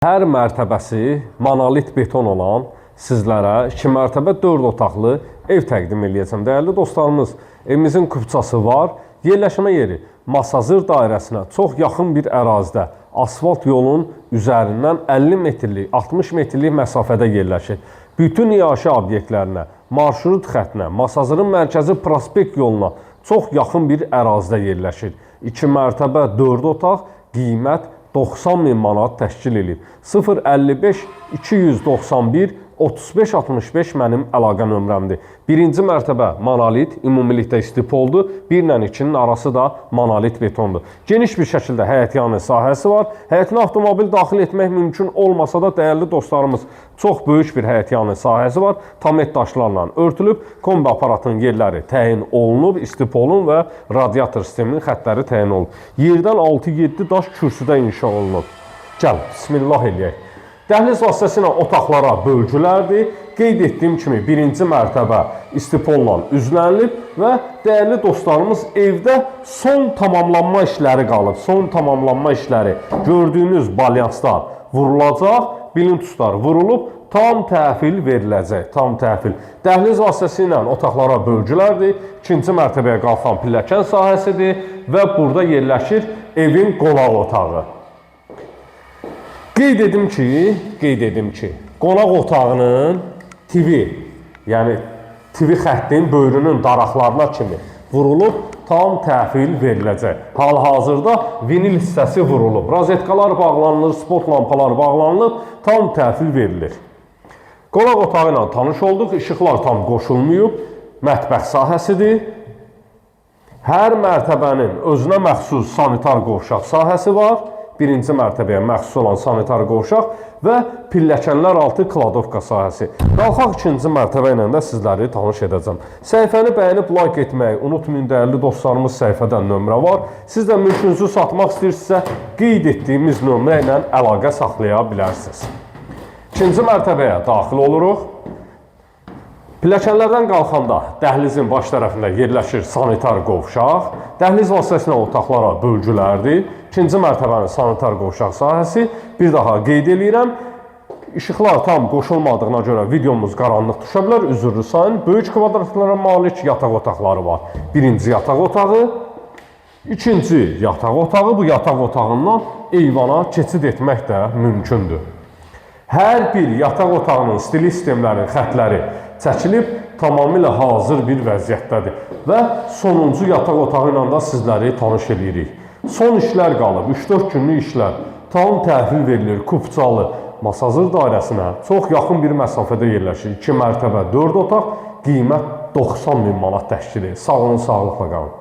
Hər mərtəbəsi monolit beton olan sizlərə 2 mərtəbə 4 otaqlı ev təqdim edəcəm. Dəyərli dostlarımız, evimizin kupçası var. Yerləşmə yeri Masazır dairəsinə çox yaxın bir ərazidə, asfalt yolun üzərindən 50 metrlik, 60 metrlik məsafədə yerləşir. Bütün iaşə obyektlərinə, marşrut xəttinə, Masazırın mərkəzi prospekt yoluna çox yaxın bir ərazidə yerləşir. 2 mərtəbə 4 otaq, qiymət 90.000 manat təşkil edib. 055 291 35 65 mənim əlaqə nömrəmdir. Birinci mərtəbə monolit, ümumilikdə istipoldur. 1 ilə 2-nin arası da monolit betondur. Geniş bir şəkildə həyətyanı sahəsi var. Həyətinə avtomobil daxil etmək mümkün olmasa da dəyərli dostlarımız, çox böyük bir həyətyanı sahəsi var. Tamet daşlarla örtülüb, kombi aparatının yerləri təyin olunub, istipolun və radiator sisteminin xəttləri təyin olunub. Yerdən 6-7 daş kürsüdə inşa olunub. Gəl, bismillah eləyək. Dəhliz vasitəsilə otaqlara bölgülərdir. Qeyd etdiyim kimi birinci mərtəbə istipolla üzlənilib və dəyərli dostlarımız evdə son tamamlanma işləri qalıb. Son tamamlanma işləri gördüyünüz balyanslar vurulacaq, bilintuslar vurulub, tam təhvil veriləcək. Tam təhvil. Dəhliz vasitəsilə otaqlara bölgülərdir. İkinci mərtəbəyə qalxan pilləkən sahəsidir və burada yerləşir evin qonaq otağı. Qeyd edim ki, qonaq otağının TV, yəni TV xəttinin böyrünün daraqlarına kimi vurulub, tam təhvil veriləcək. Hal-hazırda vinil hissəsi vurulub, rozetkalar bağlanılır, spot lampalar bağlanılıb, tam təhvil verilir. Qonaq otağı ilə tanış olduq, işıqlar tam qoşulmayıb, mətbəx sahəsidir. Hər mərtəbənin özünə məxsus sanitar qovşaq sahəsi var. Birinci mərtəbəyə məxsus olan sanitar qovşaq və pilləkənlər altı kladovka sahəsi. Qalxaq ikinci mərtəbə ilə də sizləri tanış edəcəm. Səhifəni bəyənib like etməyi unutmayın, dəyərli dostlarımız, səhifədən nömrə var. Siz də mülkünüzü satmaq istəyirsinizsə, qeyd etdiyimiz nömrə ilə əlaqə saxlaya bilərsiniz. İkinci mərtəbəyə daxil oluruq. Pilləkənlərdən qalxanda dəhlizin baş tərəfində yerləşir sanitar qovşaq. Dəhliz vasitəsilə otaqlara bölgülərdir. İkinci mərtəbənin sanitar qovşaq sahəsi. Bir daha qeyd edirəm. İşıqlar tam qoşulmadığına görə videomuz qaranlıq düşə bilər. Üzrlü sayın. Böyük kvadratlara malik yataq otaqları var. Birinci yataq otağı. İkinci yataq otağı. Bu yataq otağından eyvana keçid etmək də mümkündür. Hər bir yataq otağının stili sistemlərinin xətləri çəkilib, tamamilə hazır bir vəziyyətdədir. Və sonuncu yataq otağı ilə da sizləri tanış edirik. Son işlər qalıb, 3-4 günlük işlər. Tam təhvil verilir, kupçalı. Masazır dairəsinə çox yaxın bir məsafədə yerləşir. 2 mərtəbə 4 otaq, qiymət 90.000 manat təşkil edir. Sağ olun, sağlıqla qalın.